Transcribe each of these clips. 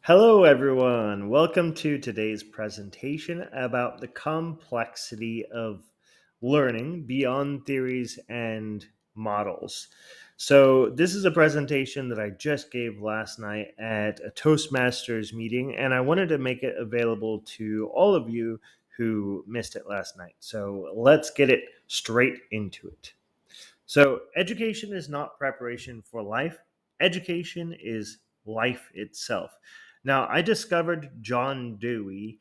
Hello, everyone. Welcome to today's presentation about the complexity of learning beyond theories and models. So, this is a presentation that I just gave last night at a Toastmasters meeting, and I wanted to make it available to all of you who missed it last night. So, let's get it straight into it. So, education is not preparation for life, education is life itself. Now, I discovered John Dewey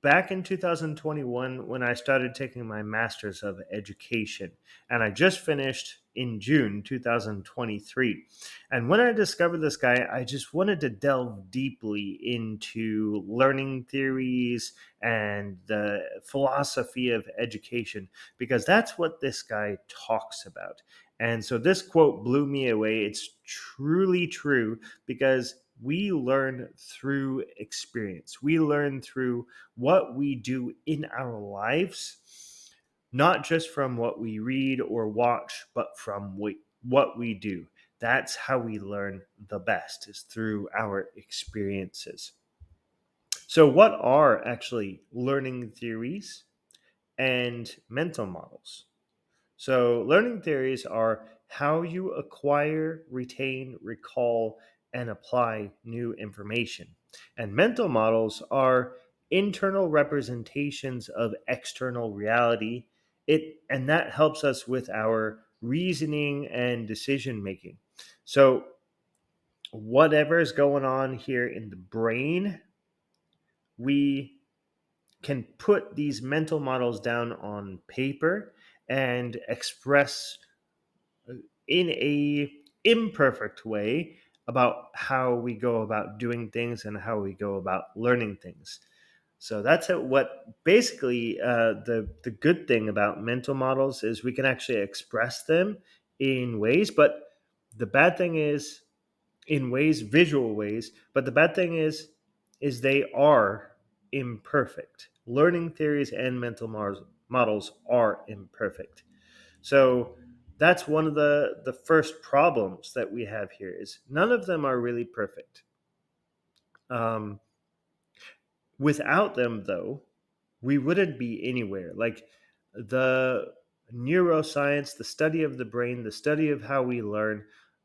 back in 2021 when I started taking my master's of education, and I just finished in June 2023. And when I discovered this guy, I just wanted to delve deeply into learning theories and the philosophy of education because that's what this guy talks about. And so this quote blew me away. It's truly true because we learn through experience. We learn through what we do in our lives, not just from what we read or watch, but from what we do. That's how we learn the best, is through our experiences. So, what are actually learning theories and mental models? So, learning theories are how you acquire, retain, recall, and apply new information. And mental models are internal representations of external reality. And that helps us with our reasoning and decision making. So, whatever is going on here in the brain, we can put these mental models down on paper and express in a imperfect way about how we go about doing things and how we go about learning things. So that's what basically the good thing about mental models is we can actually express them in ways, but the bad thing is in ways, visual ways. But the bad thing is they are imperfect. Learning theories and models are imperfect. So that's one of the first problems that we have here is none of them are really perfect. Um, Without them, though, we wouldn't be anywhere. Like the neuroscience, the study of the brain, the study of how we learn.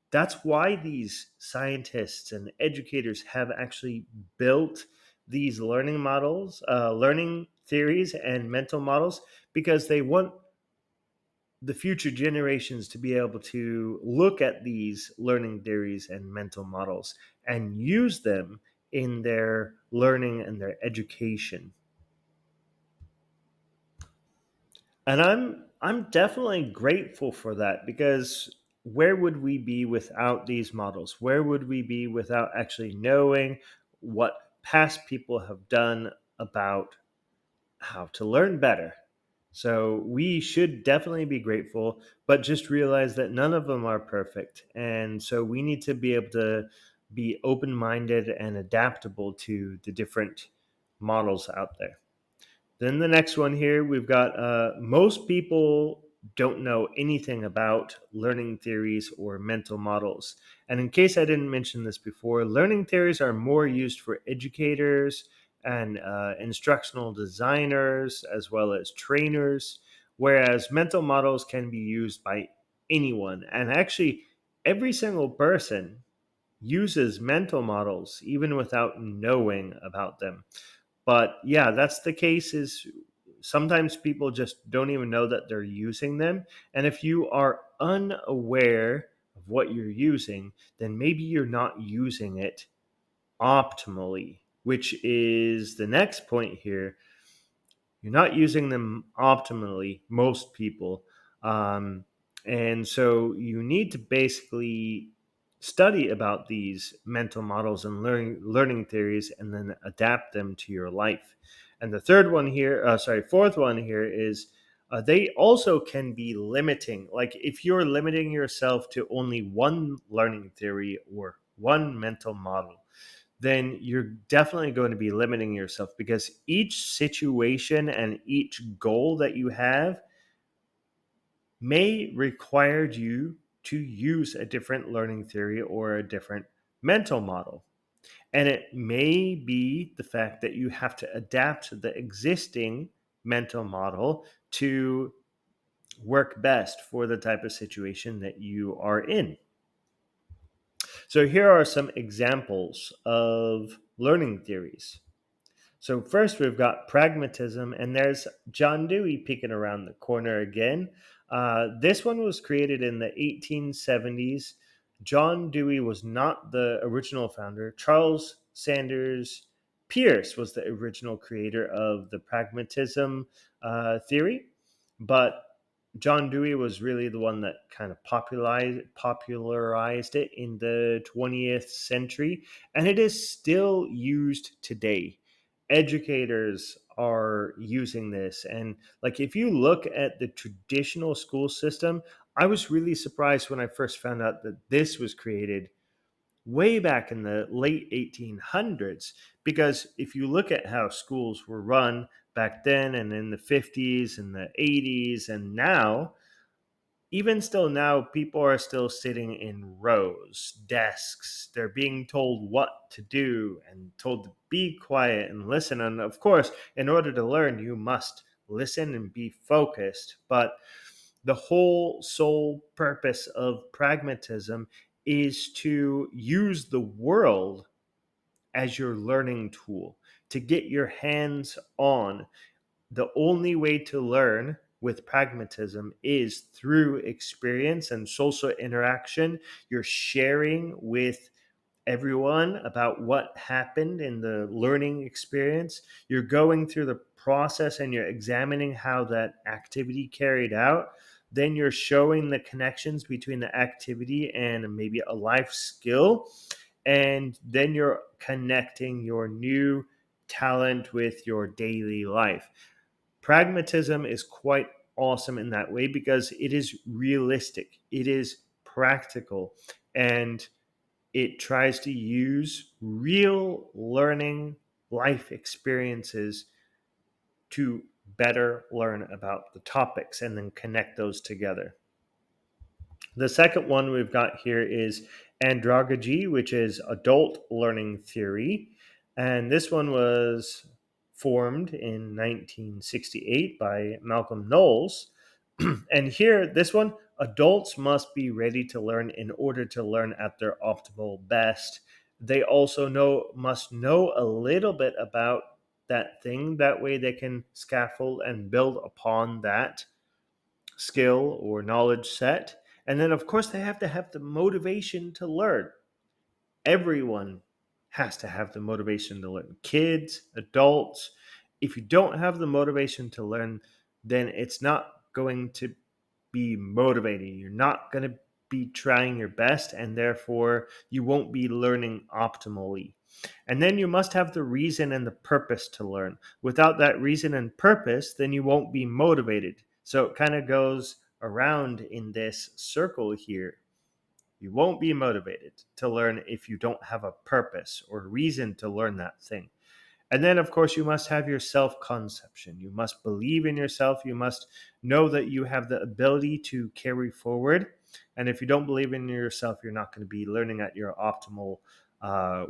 That's why these scientists and educators have actually built these learning models, learning theories, and mental models because they want the future generations to be able to look at these learning theories and mental models and use them in their learning and their education. And I'm definitely grateful for that because where would we be without these models? Where would we be without actually knowing what past people have done about how to learn better? So we should definitely be grateful, but just realize that none of them are perfect. And so we need to be able to be open minded and adaptable to the different models out there. Then the next one here, we've got most people don't know anything about learning theories or mental models. And in case I didn't mention this before, learning theories are more used for educators and instructional designers as well as trainers, whereas mental models can be used by anyone. And actually, every single person uses mental models even without knowing about them. But yeah, that's the case is sometimes people just don't even know that they're using them. And if you are unaware of what you're using, then maybe you're not using it optimally, which is the next point here. You're not using them optimally, most people. Um, and so you need to basically study about these mental models and learning theories and then adapt them to your life. And the fourth one here is they also can be limiting. Like if you're limiting yourself to only one learning theory or one mental model, then you're definitely going to be limiting yourself because each situation and each goal that you have may require you to use a different learning theory or a different mental model. And it may be the fact that you have to adapt the existing mental model to work best for the type of situation that you are in. So here are some examples of learning theories. So first we've got pragmatism, and there's John Dewey peeking around the corner again. This one was created in the 1870s. John Dewey was not the original founder. Charles Sanders Peirce was the original creator of the pragmatism theory, but John Dewey was really the one that kind of popularized it in the 20th century, and it is still used today. Educators are using this, and like if you look at the traditional school system, I was really surprised when I first found out that this was created way back in the late 1800s, because if you look at how schools were run back then and in the 50s and the 80s and now, even still now, people are still sitting in rows, desks. They're being told what to do and told to be quiet and listen. And of course, in order to learn, you must listen and be focused. But the whole sole purpose of pragmatism is to use the world as your learning tool, to get your hands on. The only way to learn with pragmatism is through experience and social interaction. You're sharing with everyone about what happened in the learning experience. You're going through the process and you're examining how that activity carried out. Then you're showing the connections between the activity and maybe a life skill. And then you're connecting your new talent with your daily life. Pragmatism is quite awesome in that way because it is realistic, it is practical, and it tries to use real learning life experiences to better learn about the topics and then connect those together. The second one we've got here is Andragogy, which is adult learning theory. And this one was formed in 1968 by Malcolm Knowles. And here, this one, adults must be ready to learn in order to learn at their optimal best. They also must know a little bit about that thing. That way they can scaffold and build upon that skill or knowledge set. And then, of course, they have to have the motivation to learn. Everyone has to have the motivation to learn. Kids, adults. If you don't have the motivation to learn, then it's not going to be motivating. You're not going to be trying your best, and therefore you won't be learning optimally. And then you must have the reason and the purpose to learn. Without that reason and purpose, then you won't be motivated. So it kind of goes around in this circle here. You won't be motivated to learn if you don't have a purpose or reason to learn that thing. And then, of course, you must have your self conception. You must believe in yourself. You must know that you have the ability to carry forward. And if you don't believe in yourself, you're not going to be learning at your optimal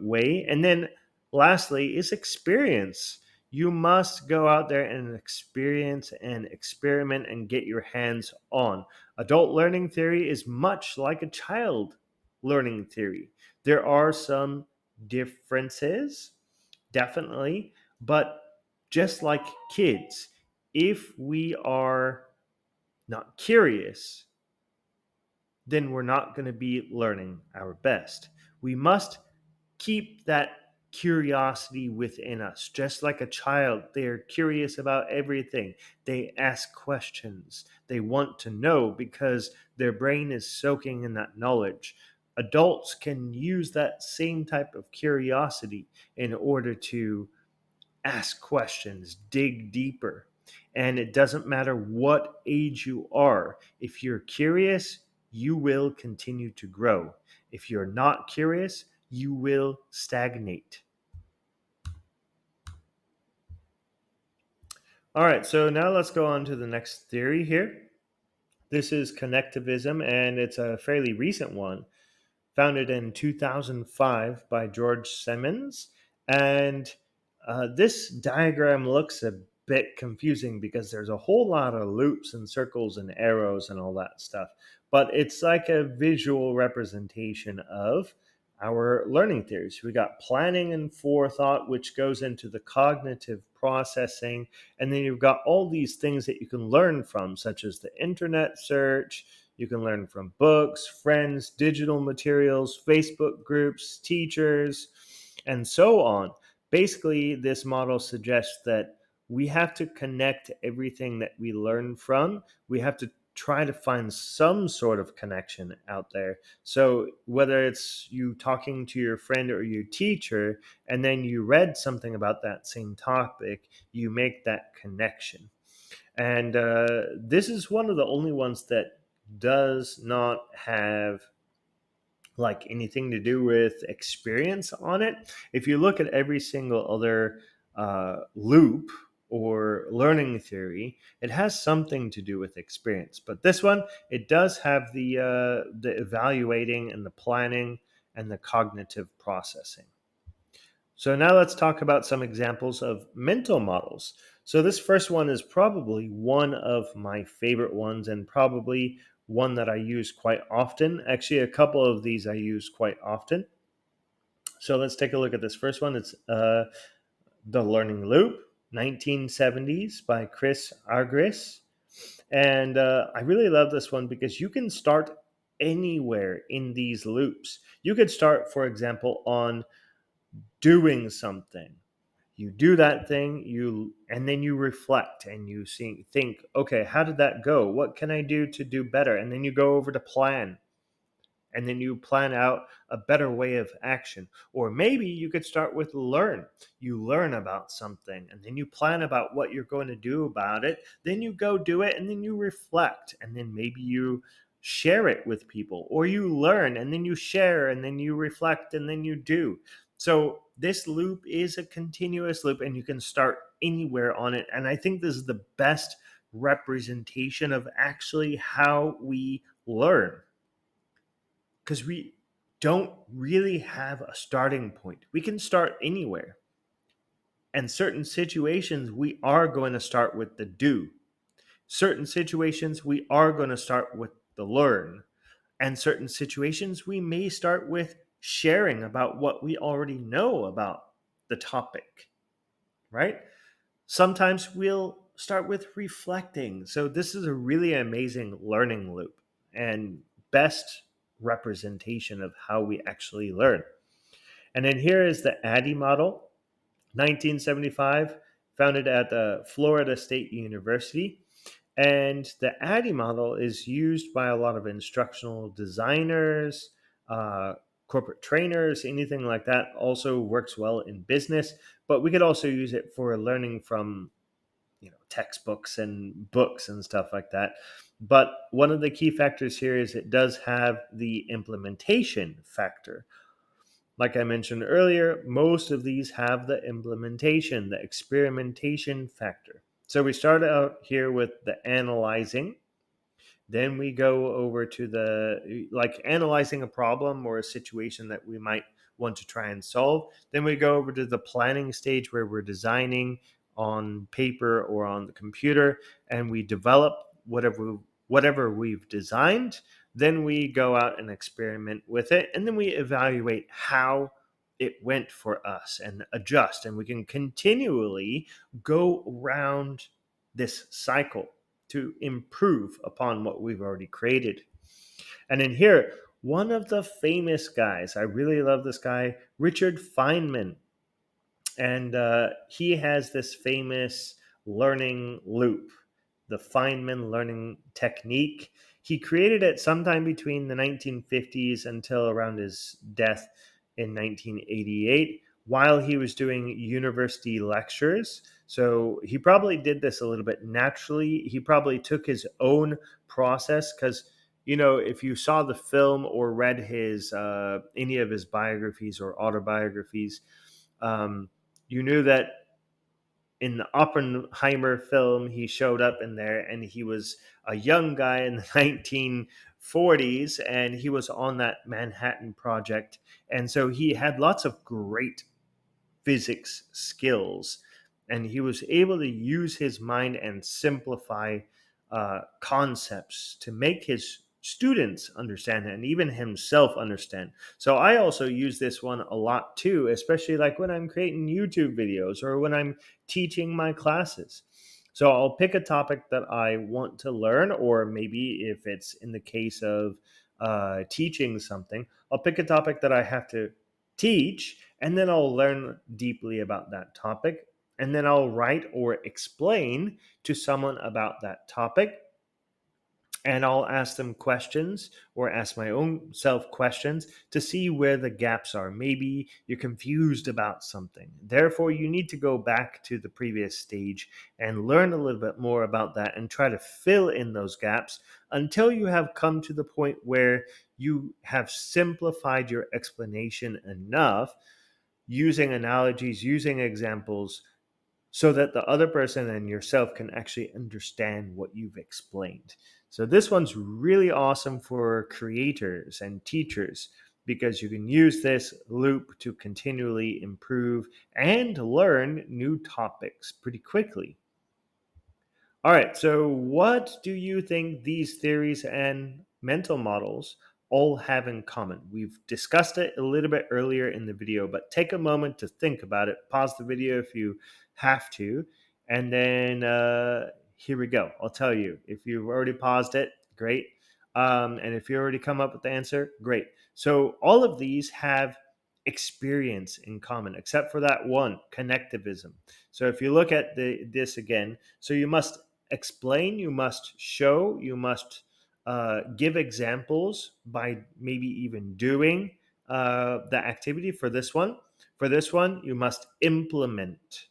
way. And then, lastly, is experience. You must go out there and experience and experiment and get your hands on. Adult learning theory is much like a child learning theory. There are some differences, definitely. But just like kids, if we are not curious, then we're not going to be learning our best. We must keep that curiosity within us. Just like a child, they're curious about everything. They ask questions. They want to know because their brain is soaking in that knowledge. Adults can use that same type of curiosity in order to ask questions, dig deeper. And it doesn't matter what age you are. If you're curious, you will continue to grow. If you're not curious, you will stagnate. All right, so now let's go on to the next theory here. This is connectivism, and it's a fairly recent one. founded in 2005 by George Simmons. And this diagram looks a bit confusing because there's a whole lot of loops and circles and arrows and all that stuff. But it's like a visual representation of our learning theories. We got planning and forethought, which goes into the cognitive processing. And then you've got all these things that you can learn from, such as the internet search. You can learn from books, friends, digital materials, Facebook groups, teachers, and so on. Basically, this model suggests that we have to connect everything that we learn from. We have to try to find some sort of connection out there. So whether it's you talking to your friend or your teacher, and then you read something about that same topic, you make that connection. And this is one of the only ones that does not have like anything to do with experience on it. If you look at every single other loop or learning theory, it has something to do with experience. But this one, it does have the evaluating and the planning and the cognitive processing. So now let's talk about some examples of mental models. So this first one is probably one of my favorite ones and probably one that I use quite often. Actually, a couple of these I use quite often. So let's take a look at this first one. It's The Learning Loop, 1970s by Chris Argyris. And I really love this one because you can start anywhere in these loops. You could start, for example, on doing something. You do that thing, and then you reflect and you think, okay, how did that go? What can I do to do better? And then you go over to plan, and then you plan out a better way of action. Or maybe you could start with learn. You learn about something, and then you plan about what you're going to do about it. Then you go do it, and then you reflect, and then maybe you share it with people, or you learn and then you share, and then you reflect, and then you do. So this loop is a continuous loop, and you can start anywhere on it. And I think this is the best representation of actually how we learn, because we don't really have a starting point. We can start anywhere. And certain situations, we are going to start with the do. Certain situations, we are going to start with the learn. And certain situations, we may start with sharing about what we already know about the topic, right? Sometimes we'll start with reflecting. So this is a really amazing learning loop and best representation of how we actually learn. And then here is the ADDIE model, 1975, founded at the Florida State University. And the ADDIE model is used by a lot of instructional designers, uh, corporate trainers, anything like that. Also works well in business, but we could also use it for learning from textbooks and books and stuff like that. But one of the key factors here is it does have the implementation factor. Like I mentioned earlier, most of these have the implementation, the experimentation factor. So we start out here with the analyzing. Then we go over to the like analyzing a problem or a situation that we might want to try and solve. Then we go over to the planning stage where we're designing on paper or on the computer, and we develop whatever we've designed. Then we go out and experiment with it, and then we evaluate how it went for us and adjust. And we can continually go around this cycle to improve upon what we've already created. And in here, one of the famous guys, I really love this guy, Richard Feynman. And he has this famous learning loop, the Feynman learning technique. He created it sometime between the 1950s until around his death in 1988 while he was doing university lectures. So he probably did this a little bit naturally. He probably took his own process because, if you saw the film or read his any of his biographies or autobiographies, um, you knew that in the Oppenheimer film, he showed up in there and he was a young guy in the 40s, and he was on that Manhattan Project. And so he had lots of great physics skills, and he was able to use his mind and simplify concepts to make his students understand and even himself understand. So I also use this one a lot too, especially like when I'm creating YouTube videos or when I'm teaching my classes. So I'll pick a topic that I want to learn, or maybe if it's in the case of teaching something, I'll pick a topic that I have to teach, and then I'll learn deeply about that topic. And then I'll write or explain to someone about that topic, and I'll ask them questions or ask my own self questions to see where the gaps are. Maybe you're confused about something. Therefore, you need to go back to the previous stage and learn a little bit more about that and try to fill in those gaps until you have come to the point where you have simplified your explanation enough using analogies, using examples, so that the other person and yourself can actually understand what you've explained. So this one's really awesome for creators and teachers because you can use this loop to continually improve and learn new topics pretty quickly. All right, so what do you think these theories and mental models all have in common? We've discussed it a little bit earlier in the video, but take a moment to think about it. Pause the video if you have to, and then here we go. I'll tell you. If you've already paused it, great. And if you already come up with the answer, great. So all of these have experience in common, except for that one, connectivism. So if you look at this again, so you must explain, you must show, you must give examples by maybe even doing the activity for this one. For this one, you must implement,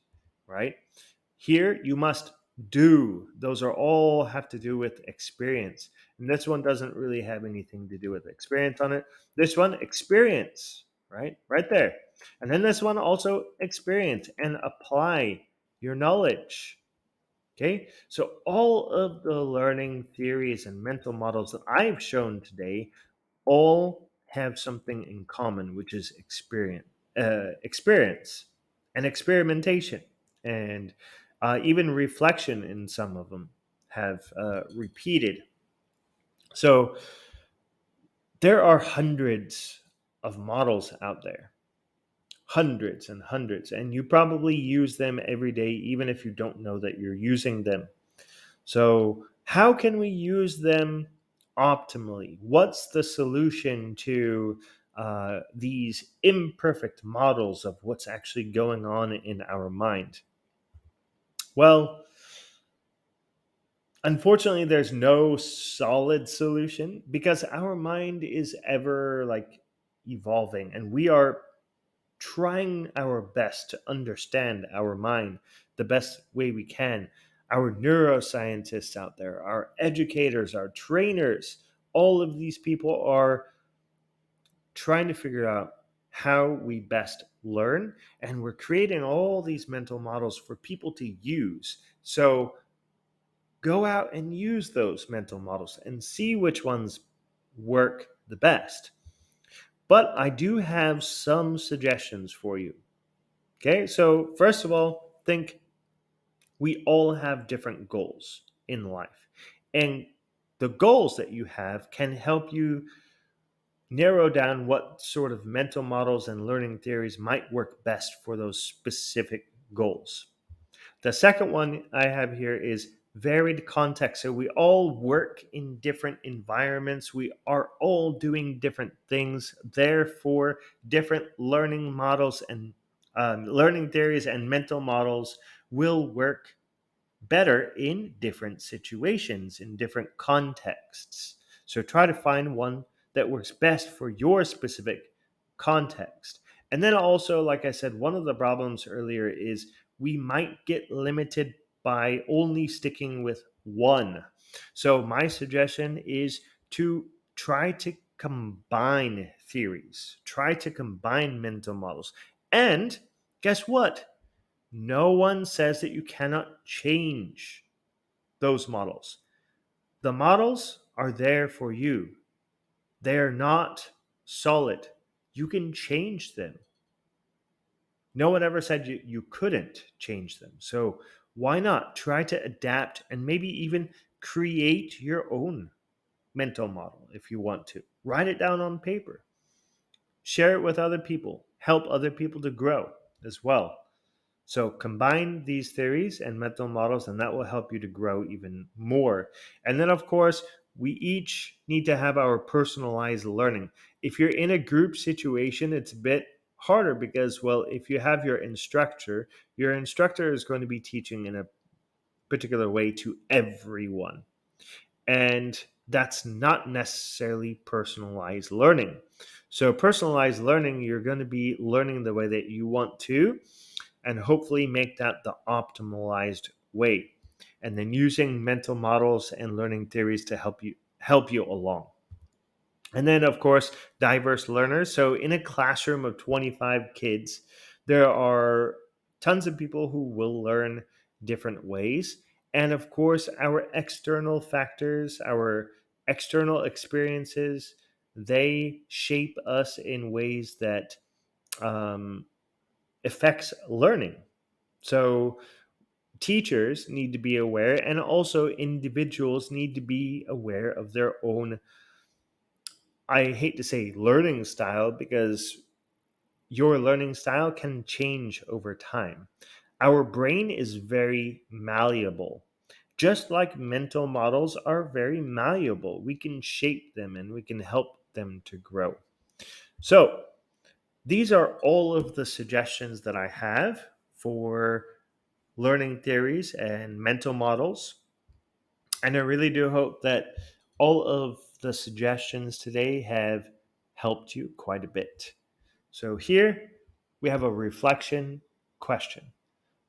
right? Here, you must do. Those are all have to do with experience. And this one doesn't really have anything to do with experience on it. This one, experience, right? Right there. And then this one also experience and apply your knowledge. Okay, so all of the learning theories and mental models that I've shown today all have something in common, which is experience and experimentation, and even reflection in some of them have repeated. So there are hundreds of models out there, hundreds and hundreds, and you probably use them every day, even if you don't know that you're using them. So, how can we use them optimally? What's the solution to these imperfect models of what's actually going on in our mind? Well, unfortunately, there's no solid solution because our mind is ever like evolving, and we are trying our best to understand our mind the best way we can. Our neuroscientists out there, our educators, our trainers, all of these people are trying to figure out how we best learn. And we're creating all these mental models for people to use. So go out and use those mental models and see which ones work the best. But I do have some suggestions for you. Okay, so first of all, think we all have different goals in life. And the goals that you have can help you narrow down what sort of mental models and learning theories might work best for those specific goals. The second one I have here is varied context. So we all work in different environments. We are all doing different things. Therefore, different learning models and learning theories and mental models will work better in different situations, in different contexts. So try to find one that works best for your specific context. And then also, like I said, one of the problems earlier is we might get limited by only sticking with one. So my suggestion is to try to combine theories, try to combine mental models. And guess what? No one says that you cannot change those models. The models are there for you. They're not solid. You can change them. No one ever said you couldn't change them. So why not try to adapt and maybe even create your own mental model if you want to? Write it down on paper, share it with other people, help other people to grow as well. So combine these theories and mental models, and that will help you to grow even more. And then, of course, we each need to have our personalized learning. If you're in a group situation, it's a bit harder because, well, if you have your instructor is going to be teaching in a particular way to everyone. And that's not necessarily personalized learning. So, personalized learning, you're going to be learning the way that you want to, and hopefully make that the optimized way. And then using mental models and learning theories to help you along. And then, of course, diverse learners. So in a classroom of 25 kids, there are tons of people who will learn different ways. And of course, our external factors, our external experiences, they shape us in ways that um, affects learning. So teachers need to be aware, and also individuals need to be aware of their own, I hate to say learning style, because your learning style can change over time. Our brain is very malleable. Just like mental models are very malleable, we can shape them and we can help them to grow. So, these are all of the suggestions that I have for learning theories and mental models. And I really do hope that all of the suggestions today have helped you quite a bit. So here we have a reflection question.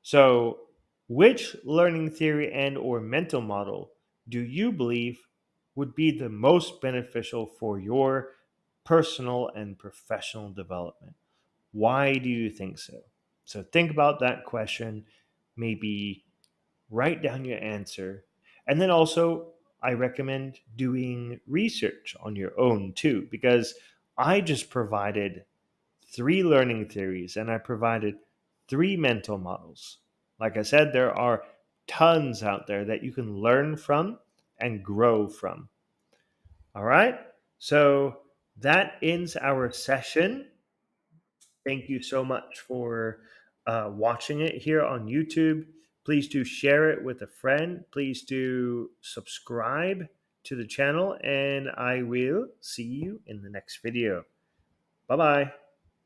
So, which learning theory and or mental model do you believe would be the most beneficial for your personal and professional development? Why do you think so? So think about that question, maybe write down your answer. And then also, I recommend doing research on your own too, because I just provided three learning theories and I provided three mental models. Like I said, there are tons out there that you can learn from and grow from. All right. So that ends our session. Thank you so much for watching it here on YouTube. Please do share it with a friend. Please do subscribe to the channel, and I will see you in the next video. Bye bye.